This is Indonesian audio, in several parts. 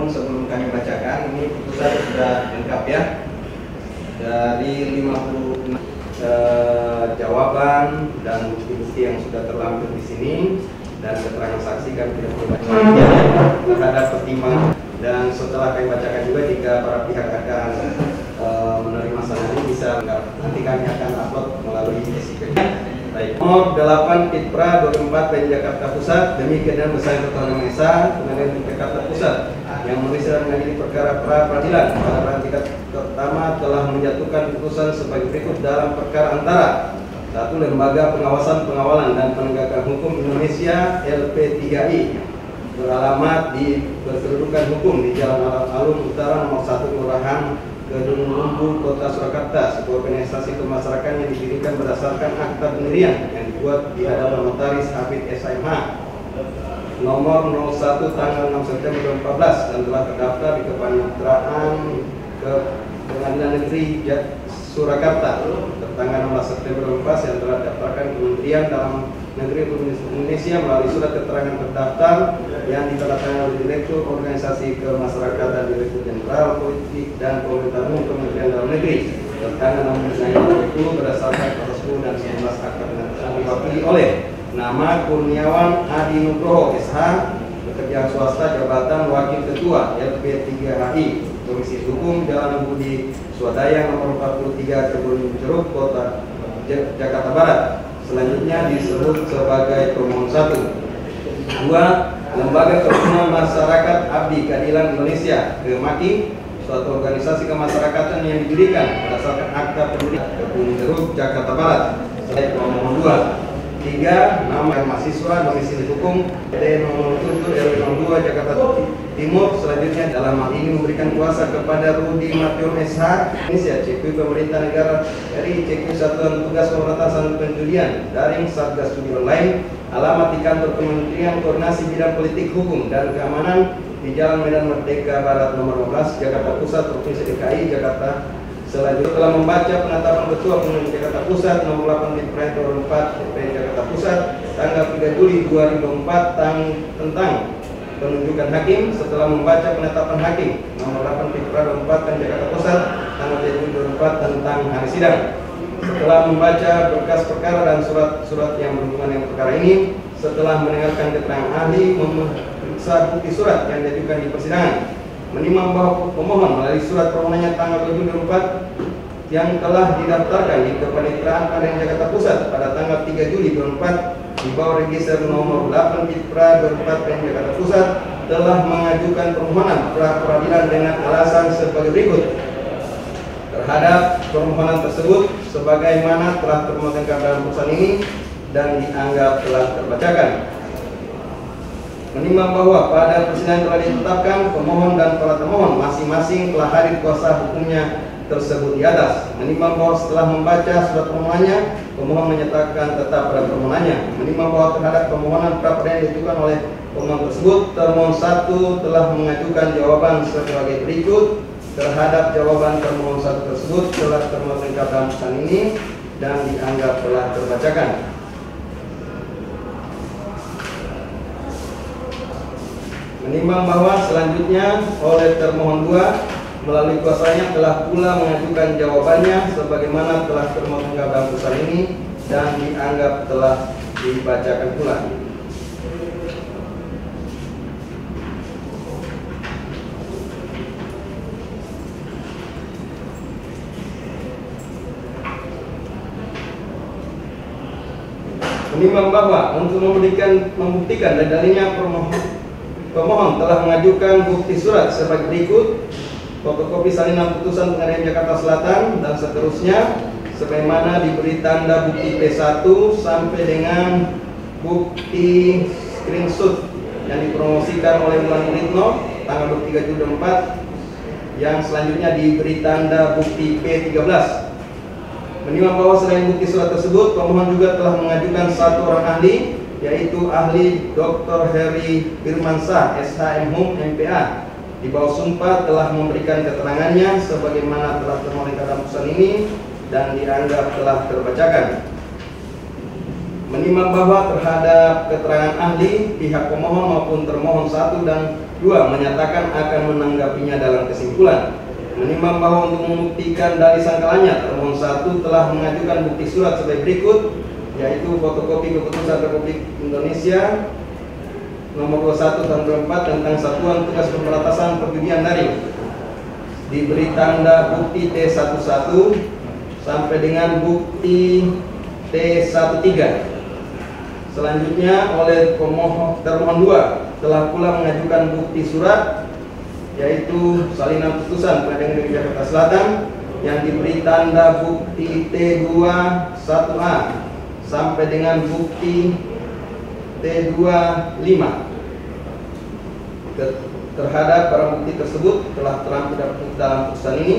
namun sebelum kami bacakan, ini putusan sudah lengkap ya. Dari 56 jawaban dan bukti-bukti yang sudah terlampir di sini dan keterangan saksi kami tidak perlu baca terhadap pertimbangan. Dan setelah kami bacakan juga, jika para pihak akan menerima saran ini bisa nanti kami akan upload melalui SIP. Baik. Nomor 8 Pitpra 24 PN Jakarta Pusat demi keadaan besar Ketua Esa Pengadilan Jakarta Pusat yang memeriksa dan mengadili perkara pra peradilan pada tingkat pertama telah menjatuhkan putusan sebagai berikut dalam perkara antara satu Lembaga Pengawasan Pengawalan dan Penegakan Hukum Indonesia LP3I beralamat di berkedudukan hukum di Jalan Alun Utara nomor 1 Kelurahan Kedung Lumbu, Kota Surakarta, sebuah organisasi kemasyarakatan yang didirikan berdasarkan akta pendirian yang dibuat di hadapan Notaris Hafid SMH nomor 01 tanggal 6 September 2014 dan telah terdaftar di Kepaniteraan ke Pengadilan Negeri Surakarta tertanggal 16 September 2014 yang telah didaftarkan Kementerian Dalam Negeri Indonesia melalui surat keterangan terdaftar yang ditandatangani oleh Direktur Organisasi Kemasyarakatan Direktur Jenderal Politik dan Pemerintahan Umum Kementerian Dalam Negeri tertanggal 6 Januari 2020 berdasarkan proses dan 11 akta penetapan diwakili oleh nama Kurniawan Adi Nugroho SH, pekerjaan swasta, jabatan Wakil Ketua LP3HI, Komisi Hukum Jalan Budi Swadaya nomor 43 Kebun Jeruk, Kota Jakarta Barat. Selanjutnya disebut sebagai permohon 1. 2. Lembaga Kerukunan Masyarakat Abdi Keadilan Indonesia (KEMAKI), suatu organisasi kemasyarakatan yang didirikan berdasarkan akta pendirian Kebun Jeruk, Jakarta Barat. Sebagai permohon 2. 3. Nama mahasiswa domisili hukum PD nomor 7 RW 02 Jakarta Timur. Selanjutnya dalam hal ini memberikan kuasa kepada Rudi Mation SH Indonesia CQ Pemerintah Negara RI CQ Satuan Tugas Pemberantasan Penjudian Daring Satgas Judi Online, alamat di kantor Kementerian Koordinasi Bidang Politik Hukum dan Keamanan di Jalan Medan Merdeka Barat nomor 15 Jakarta Pusat Provinsi DKI Jakarta. Selanjutnya telah membaca penetapan Ketua Pengadilan Jakarta Pusat nomor 8 Pitpra 24 PN Jakarta Pusat tanggal 3 Juli 2004 tentang penunjukan hakim. Setelah membaca penetapan hakim nomor 8 Pitpra 24 PN Jakarta Pusat tanggal 3 Juli 2004 tentang hari sidang. Setelah membaca berkas perkara dan surat-surat yang berhubungan dengan perkara ini, setelah mendengarkan keterangan ahli, memeriksa bukti surat yang diajukan di persidangan, menimbang bahwa pemohon melalui surat permohonannya tanggal 7 Juli 2004 yang telah didaftarkan di Kepaniteraan Pengadilan Jakarta Pusat pada tanggal 3 Juli 2004 di bawah register nomor 8 Pitpra 24 PN Jakarta Pusat telah mengajukan permohonan pra peradilan dengan alasan sebagai berikut. Terhadap permohonan tersebut sebagaimana telah termuatkan dalam putusan ini dan dianggap telah terbacakan. Menimbang bahwa pada persidangan telah ditetapkan pemohon dan para termohon masing-masing telah hadir kuasa hukumnya tersebut di atas. Menimbang bahwa setelah membaca surat permohonannya, pemohon menyatakan tetap pada permohonannya. Menimbang bahwa terhadap permohonan pra peradilan diajukan oleh pemohon tersebut, termohon 1 telah mengajukan jawaban sebagai berikut. Terhadap jawaban termohon 1 tersebut telah termuat lengkap dalam putusan ini dan dianggap telah terbacakan. Menimbang bahwa selanjutnya oleh termohon 2 melalui kuasanya telah pula mengajukan jawabannya sebagaimana telah termuat lengkap dalam putusan ini dan dianggap telah dibacakan pula. Menimbang bahwa untuk membuktikan dan dalilnya pemohon telah mengajukan bukti surat sebagai berikut: fotokopi salinan putusan Pengadilan Jakarta Selatan dan seterusnya sebagaimana diberi tanda bukti P1 sampai dengan bukti screenshot yang dipromosikan oleh Mulan Ritno tanggal 23 Juli 2004 yang selanjutnya diberi tanda bukti P13. Menimbang bahwa selain bukti surat tersebut, pemohon juga telah mengajukan 1 orang ahli, yaitu ahli Dr. Heri Firmansyah, SH MHum MPA, di bawah sumpah telah memberikan keterangannya sebagaimana telah termuat dalam putusan ini dan dianggap telah terbacakan. Menimbang bahwa terhadap keterangan ahli, pihak pemohon maupun termohon 1 dan 2. Menyatakan akan menanggapinya dalam kesimpulan. Menimbang bahwa untuk membuktikan dalih sangkalannya, termohon 1 telah mengajukan bukti surat sebagai berikut, yaitu fotokopi keputusan Republik Indonesia nomor 21 tahun 2004 tentang Satuan Tugas Pemberantasan Perjudian Daring, diberi tanda bukti T11 sampai dengan bukti T13. Selanjutnya oleh termohon 2 telah pula mengajukan bukti surat, yaitu salinan putusan Pengadilan Negeri Jakarta Selatan yang diberi tanda bukti T21A sampai dengan bukti T25. Terhadap barang bukti tersebut telah terdapat dalam putusan ini.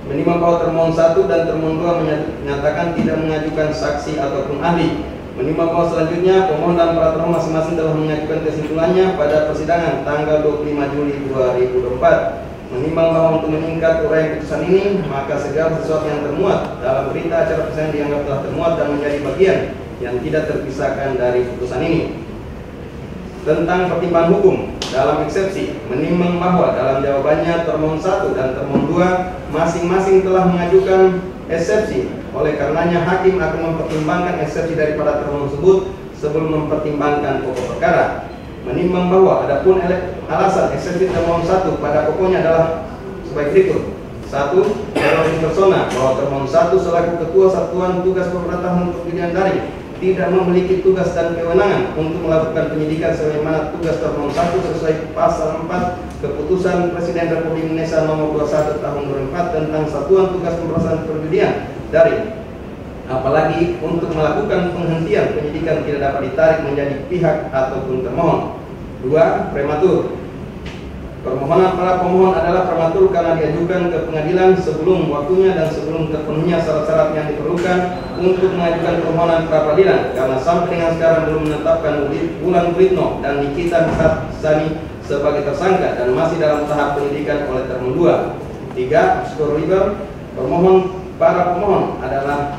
Menimbang bahwa termohon 1 dan termohon 2 menyatakan tidak mengajukan saksi ataupun ahli. Menimbang bahwa selanjutnya pemohon dan para termohon masing-masing telah mengajukan kesimpulannya pada persidangan tanggal 25 Juli 2024. Menimbang bahwa untuk meningkat uraian putusan ini, maka segala sesuatu yang termuat dalam berita acara persidangan dianggap telah termuat dan menjadi bagian yang tidak terpisahkan dari putusan ini. Tentang pertimbangan hukum dalam eksepsi, menimbang bahwa dalam jawabannya termohon 1 dan termohon 2 masing-masing telah mengajukan eksepsi. Oleh karenanya hakim akan mempertimbangkan eksepsi daripada termohon tersebut sebelum mempertimbangkan pokok perkara. Menimbang bahwa adapun alasan eksepsi termohon 1 pada pokoknya adalah sebagai berikut. 1. Teroris persona, bahwa termohon 1 selaku Ketua Satuan Tugas Pemberantasan Perjudian Daring tidak memiliki tugas dan kewenangan untuk melakukan penyidikan sebagaimana tugas termohon 1 sesuai pasal 4 Keputusan Presiden Republik Indonesia nomor 21 tahun 2004 tentang Satuan Tugas Pemberantasan Perjudian Daring. Apalagi untuk melakukan penghentian penyidikan tidak dapat ditarik menjadi pihak ataupun termohon. 2. Prematur. Permohonan para pemohon adalah prematur karena diajukan ke pengadilan sebelum waktunya dan sebelum terpenuhnya syarat-syarat yang diperlukan untuk mengajukan permohonan pra peradilan, karena sampai dengan sekarang belum menetapkan Wulan Guritno dan Nikita Mirzani sebagai tersangka dan masih dalam tahap penyidikan oleh termohon 2. 3. Obscure liber. Permohonan para pemohon adalah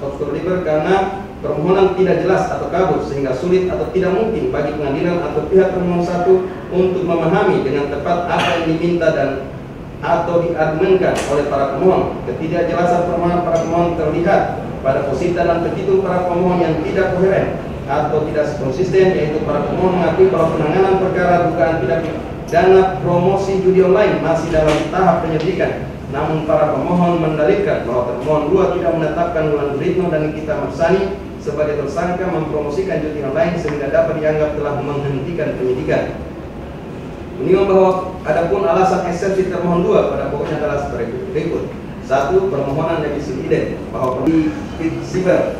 obscure liber karena permohonan tidak jelas atau kabur sehingga sulit atau tidak mungkin bagi pengadilan atau pihak termohon 1 untuk memahami dengan tepat apa yang diminta dan atau diargumenkan oleh para pemohon. Ketidakjelasan permohonan para pemohon terlihat pada posita dan petitum para pemohon yang tidak koheren atau tidak konsisten, yaitu para pemohon mengakui bahwa penanganan perkara dugaan tindak pidana promosi judi online masih dalam tahap penyelidikan. Namun para pemohon mendalilkan bahwa termohon 2 tidak menetapkan Wulan Guritno dan Nikita Mirzani sebagai tersangka mempromosikan judi online sehingga dapat dianggap telah menghentikan penyidikan. Menimbang bahwa adapun alasan eksepsi termohon 2 pada pokoknya adalah sebagai berikut. 1. Permohonan revisi idem bahwa di Siber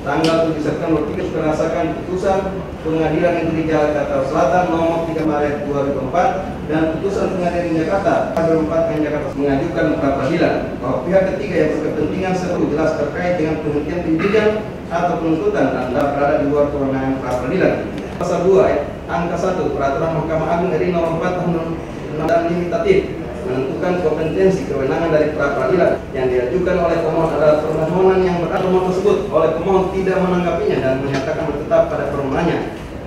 tanggal 7 September 3 berdasarkan putusan Pengadilan Negeri Jakarta Selatan nomor 3 Maret 2004 dan putusan Pengadilan Jakarta 2004 Jakarta mengajukan pra peradilan bahwa pihak ketiga yang berkepentingan seru jelas terkait dengan penghentian penyidikan atau penuntutan dan berada di luar kewenangan pra peradilan. Pasal 2 angka 1 Peraturan Mahkamah Agung RI nomor 4 tahun 6 dan limitatif menentukan kompetensi kewenangan dari pra peradilan yang diajukan oleh pemohon adalah permohonan yang pemohon tersebut oleh pemohon tidak menanggapinya dan menyatakan tetap pada permohonannya.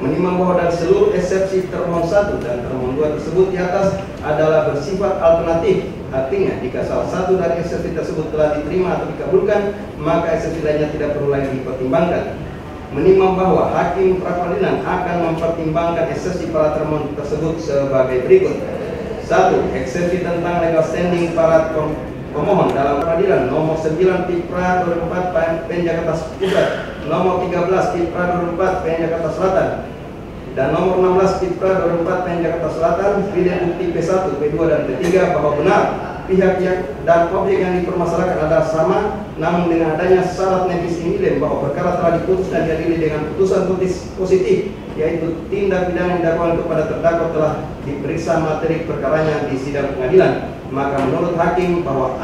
Menimbang bahwa dari seluruh eksepsi termohon 1 dan termohon 2 tersebut di atas adalah bersifat alternatif, artinya jika salah satu dari eksepsi tersebut telah diterima atau dikabulkan, maka eksepsi lainnya tidak perlu lagi dipertimbangkan. Menimbang bahwa hakim pra peradilan akan mempertimbangkan eksepsi para termohon tersebut sebagai berikut. 1. Eksepsi tentang legal standing para pemohon dalam peradilan nomor 9 Pipra 2004 PN Jakarta Pusat, nomor 13 Pipra 2004 PN Jakarta Selatan, dan nomor 16 Pipra 2004 PN Jakarta Selatan, pilihan bukti P1, P2, dan P3 bahwa benar pihak dan objek yang dipermasalahkan adalah sama, namun dengan adanya syarat nebis in idem bahwa perkara telah diputus dan diadili dengan putusan positif, yaitu tindak pidana yang dakwaan kepada terdakwa telah diperiksa materi perkaranya di sidang pengadilan, maka menurut hakim bahwa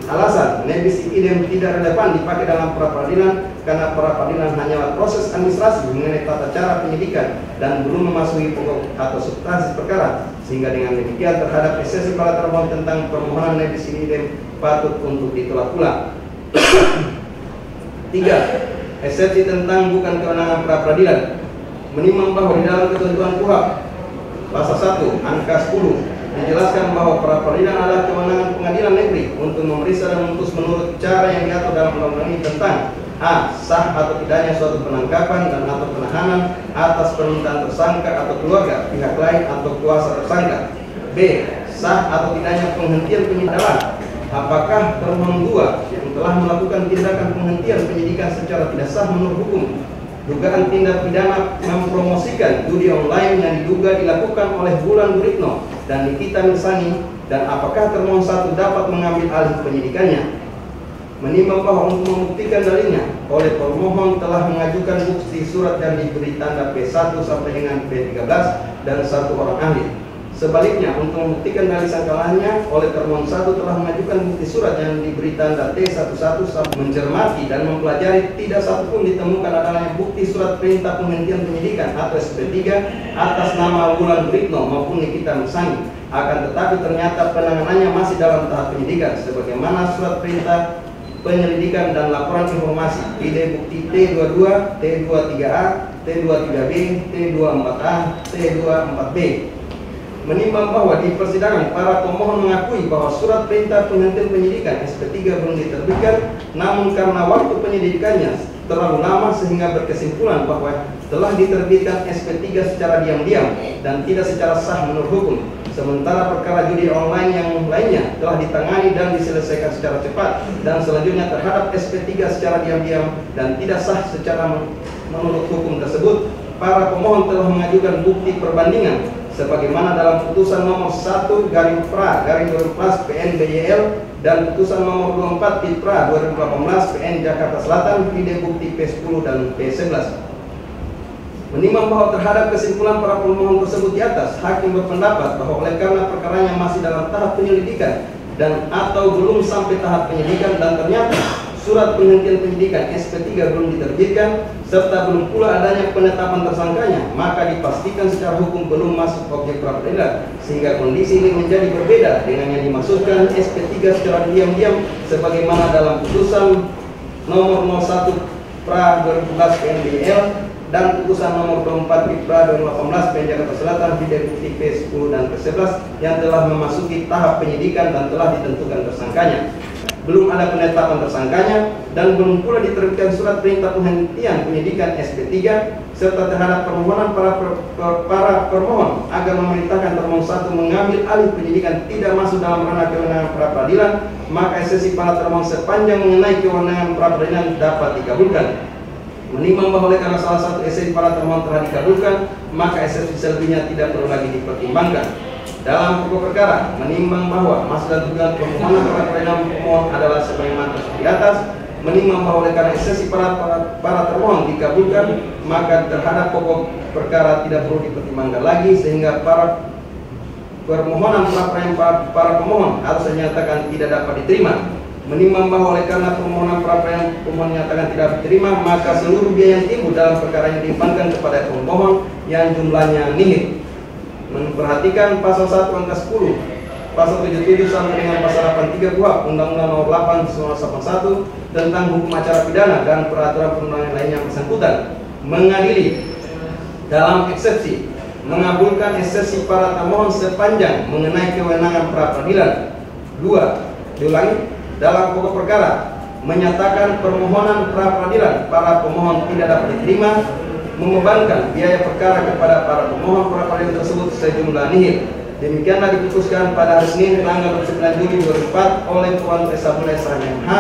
alasan nebis in idem tidak relevan dipakai dalam pra peradilan karena pra peradilan hanyalah proses administrasi mengenai tata cara penyidikan dan belum memasuki pokok atau substansi perkara, sehingga dengan demikian terhadap eksepsi para termohon tentang permohonan nebis in idem patut untuk ditolak pula. 3. Eksepsi tentang bukan kewenangan pra peradilan Menimbang bahwa di dalam ketentuan KUHP pasal 1 angka 10 dijelaskan bahwa pra peradilan adalah kewenangan pengadilan negeri untuk memeriksa dan memutus menurut cara yang diatur dalam undang-undang ini tentang a. Sah atau tidaknya suatu penangkapan dan atau penahanan atas permintaan tersangka atau keluarga, pihak lain atau kuasa tersangka. B. Sah atau tidaknya penghentian penyidikan. Apakah termohon 2 yang telah melakukan tindakan penghentian penyidikan secara tidak sah menurut hukum dugaan tindak pidana mempromosikan judi online yang diduga dilakukan oleh Wulan Guritno dan Nikita Mirzani, dan apakah termohon 1 dapat mengambil alih penyidikannya. Menimbang bahwa untuk membuktikan dalilnya oleh termohon telah mengajukan bukti surat yang diberi tanda P1 sampai dengan P13 dan 1 orang ahli. Sebaliknya, untuk membuktikan dalil sangkalannya oleh termohon 1 telah mengajukan bukti surat yang diberi tanda T11 sampai mencermati dan mempelajari tidak satupun ditemukan adanya bukti surat perintah penghentian penyidikan atau SP3 atas nama Wulan Guritno maupun Nikita Mirzani. Akan tetapi ternyata penanganannya masih dalam tahap penyidikan sebagaimana surat perintah penyelidikan dan laporan informasi ide bukti T22, T23A, T23B, T24A, T24B. Menimbang bahwa di persidangan para pemohon mengakui bahwa surat perintah penghentian penyidikan SP3 belum diterbitkan, namun karena waktu penyelidikannya terlalu lama sehingga berkesimpulan bahwa telah diterbitkan SP3 secara diam-diam dan tidak secara sah menurut hukum. Sementara perkara judi online yang lainnya telah ditangani dan diselesaikan secara cepat, dan selanjutnya terhadap SP3 secara diam-diam dan tidak sah secara menurut hukum tersebut, para pemohon telah mengajukan bukti perbandingan sebagaimana dalam putusan nomor 1/pra/2018 PN BYL dan putusan nomor 24 PIPRA 2018 PN Jakarta Selatan ide bukti P10 dan P11. Menimbang bahwa terhadap kesimpulan para pemohon tersebut di atas, hakim berpendapat bahwa oleh karena perkaranya masih dalam tahap penyelidikan dan atau belum sampai tahap penyidikan dan ternyata surat penghentian penyidikan SP3 belum diterbitkan serta belum pula adanya penetapan tersangkanya, maka dipastikan secara hukum belum masuk objek pra peradilan, sehingga kondisi ini menjadi berbeda dengan yang dimaksudkan SP3 secara diam-diam sebagaimana dalam putusan nomor 01 pra 2011 PNBL dan putusan nomor 24 PIPRA 2018 PN Jakarta Selatan di bukti P10 dan P11 yang telah memasuki tahap penyidikan dan telah ditentukan tersangkanya. Belum ada penetapan tersangkanya dan belum pula diterbitkan surat perintah penghentian penyidikan SP3 serta terhadap permohonan para permohon agar memerintahkan termohon 1 mengambil alih penyidikan tidak masuk dalam ranah kewenangan pra peradilan, maka eksepsi para termohon sepanjang mengenai kewenangan pra peradilan dapat dikabulkan. Menimbang bahwa oleh karena salah satu eksepsi para termohon telah dikabulkan, maka eksepsi selebihnya tidak perlu lagi dipertimbangkan. Dalam pokok perkara, menimbang bahwa maksud dan tujuan permohonan pra peradilan pemohon adalah sebagaimana tersebut di atas, menimbang bahwa oleh karena eksepsi para termohon dikabulkan, maka terhadap pokok perkara tidak perlu dipertimbangkan lagi sehingga para permohonan pra peradilan para pemohon harus dinyatakan tidak dapat diterima. Menimbang bahwa oleh karena permohonan pra peradilan pemohon dinyatakan tidak diterima, maka seluruh biaya yang timbul dalam perkara yang dilimpahkan kepada pemohon yang jumlahnya nihil. Memperhatikan pasal 1 angka 10, pasal 77 sampai dengan pasal 83 KUHP Undang-Undang Nomor 8 1981 tentang hukum acara pidana dan peraturan perundangan lainnya yang bersangkutan mengadili dalam eksepsi mengabulkan eksepsi para termohon sepanjang mengenai kewenangan pra peradilan. 2. Diulangi, dalam pokok perkara menyatakan permohonan pra peradilan para pemohon tidak dapat diterima, membebankan biaya perkara kepada para pemohon pra peradilan tersebut sejumlah nihil. Demikianlah diputuskan pada hari Senin tanggal 29 Juli 2004 oleh Tuan Resabule SHMH,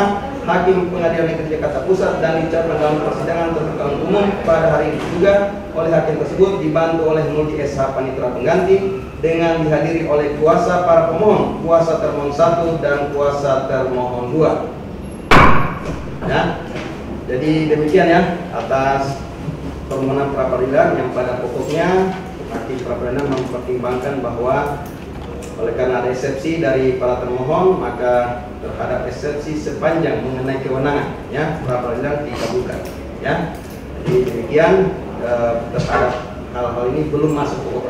Hakim Pengadilan Negeri Jakarta Pusat, dan diucapkan dalam persidangan terbuka umum pada hari ini juga oleh hakim tersebut dibantu oleh Multi SH Panitera Pengganti dengan dihadiri oleh kuasa para pemohon, kuasa termohon 1 dan kuasa termohon 2. Ya, jadi demikian ya atas permohonan pra peradilan yang pada pokoknya hakim pra peradilan mempertimbangkan bahwa oleh karena ada eksepsi dari para termohon, maka terhadap eksepsi sepanjang mengenai kewenangan ya pra peradilan dikabulkan ya. Jadi demikian terhadap hal-hal ini belum masuk pokok